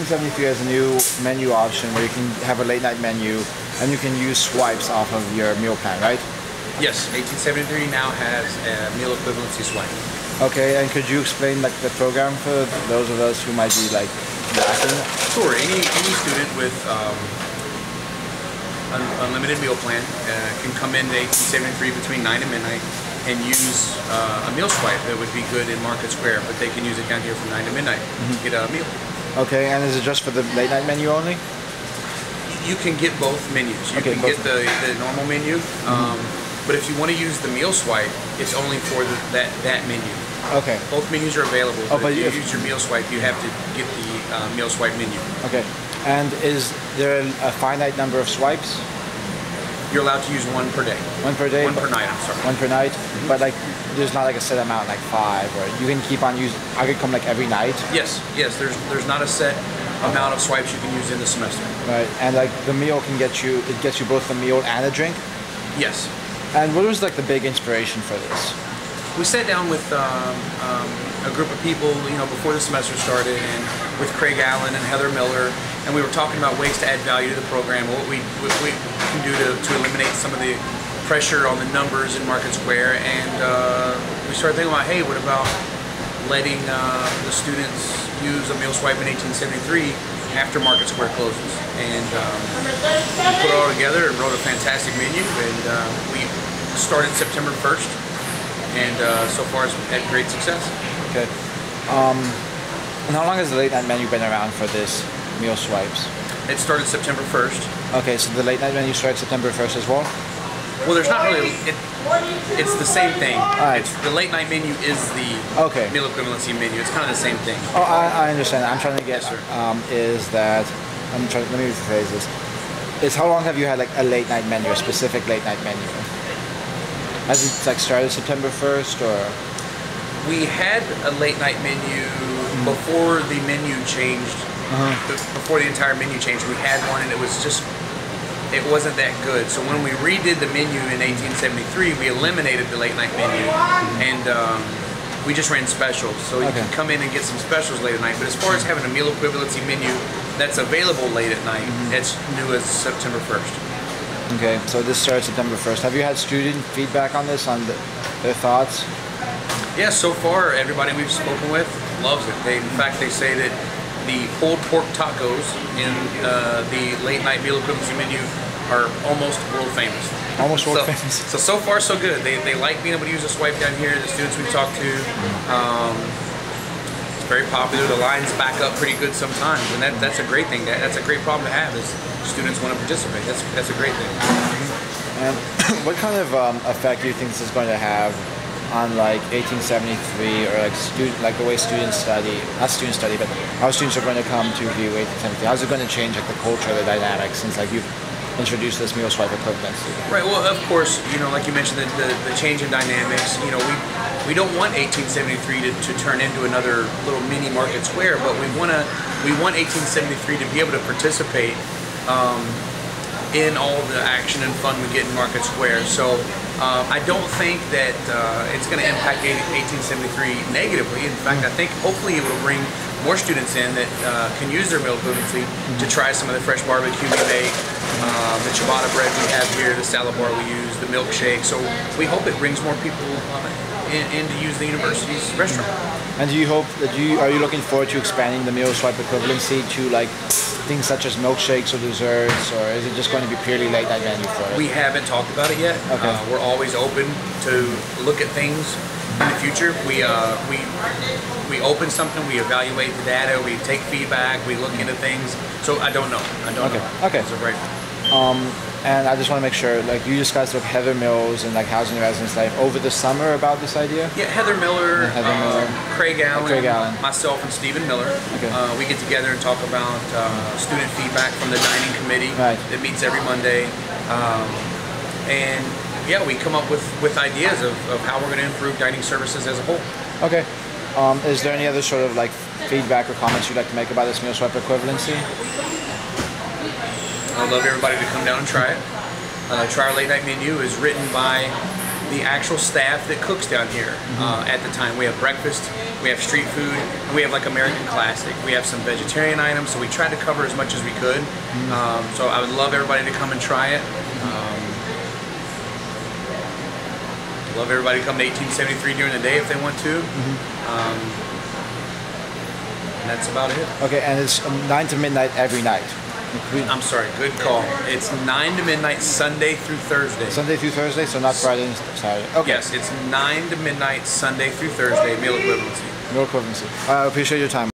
1873 has a new menu option where you can have a late night menu and you can use swipes off of your meal plan, right? Yes, 1873 now has a meal equivalency swipe. Okay, and could you explain like the program for those of us who might be like lacking? Sure, any student with unlimited meal plan can come in to 1873 between 9 and midnight and use a meal swipe that would be good in Market Square, but they can use it down here from 9 to midnight to get a meal. Okay, and is it just for the late night menu only? You can get both menus. You can get the normal menu, but if you want to use the meal swipe, it's only for that menu. Okay. Both menus are available, but if you use your meal swipe, you have to get the meal swipe menu. Okay, and is there a finite number of swipes? You're allowed to use one per day. One per day? One per night, I'm sorry. One per night? But like, there's not like a set amount, like 5, or you can keep on using, I could come like every night? Yes, there's not a set amount of swipes you can use in the semester. Right, and like the meal can get you, it gets you both the meal and a drink? Yes. And what was like the big inspiration for this? We sat down with a group of people, before the semester started, and with Craig Allen and Heather Miller, and we were talking about ways to add value to the program, what we can do to eliminate some of the pressure on the numbers in Market Square, and we started thinking about, hey, what about letting the students use a meal swipe in 1873 after Market Square closes? And we put it all together and wrote a fantastic menu, and we started September 1st, and so far it's had great success. Okay. And how long has the late night menu been around for this meal swipes? It started September 1st. Okay, so the late night menu started September 1st as well? Well, there's not really, it's the same thing. Right. The late night menu is the meal equivalency menu. It's kind of the same thing. Oh, I understand. I'm trying to get, yes, sir. Let me rephrase this. Is how long have you had like a late night menu, a specific late night menu? Has it like started September 1st or? We had a late night menu before the menu changed. Before the entire menu changed, we had one, and it wasn't that good. So when we redid the menu in 1873, we eliminated the late night menu, and we just ran specials. So you can come in and get some specials late at night. But as far as having a meal equivalency menu that's available late at night, it's new as September 1st. Okay, so this started September 1st. Have you had student feedback on this, on their thoughts? Yeah, so far everybody we've spoken with loves it. In fact, they say that the pulled pork tacos in the late night meal equivalency menu are almost world famous. Almost world famous. So far so good. They like being able to use a swipe down here. The students we've talked to, it's very popular. The lines back up pretty good sometimes, and that's a great thing. That's a great problem to have, is students want to participate. That's a great thing. And what kind of effect do you think this is going to have on like 1873, or like the way students study, not students study, but how students are going to come to view 1873? How's it going to change like the culture, the dynamics, since like you've introduced this meal swipe equivalency? Right. Well, of course, like you mentioned, the change in dynamics. We don't want 1873 to turn into another little mini Market Square, but we want 1873 to be able to participate in all the action and fun we get in Market Square. So I don't think that it's going to impact 1873 negatively. In fact, I think hopefully it will bring more students in that can use their meal equivalency to try some of the fresh barbecue we make, the ciabatta bread we have here, the salad bar we use, the milkshake. So we hope it brings more people in to use the university's restaurant. And do you hope that are you looking forward to expanding the meal swipe equivalency to like things such as milkshakes or desserts, or is it just going to be purely late night menu for it? We haven't talked about it yet. Okay. We're always open to look at things in the future. We open something, we evaluate the data, we take feedback, we look into things. So I don't know. Okay. As of right now. And I just want to make sure, like, you discussed with Heather Mills and like Housing and Residence Life over the summer about this idea? Yeah, Heather Miller, Craig Allen, myself, and Stephen Miller. Okay. We get together and talk about student feedback from the dining committee that meets every Monday. And yeah, we come up with ideas of how we're going to improve dining services as a whole. Okay. Is there any other sort of like feedback or comments you'd like to make about this meal swipe equivalency? I'd love everybody to come down and try it. Try Our Late Night Menu is written by the actual staff that cooks down here at the time. We have breakfast, we have street food, and we have like American Classic. We have some vegetarian items, so we tried to cover as much as we could. So I would love everybody to come and try it. Love everybody to come to 1873 during the day if they want to. And that's about it. Okay, and it's 9 to midnight every night. I'm sorry, good call. It's 9 to midnight Sunday through Thursday. Sunday through Thursday, so not Friday and Saturday. Okay. Yes, it's 9 to midnight Sunday through Thursday, meal equivalency. No equivalency. I appreciate your time.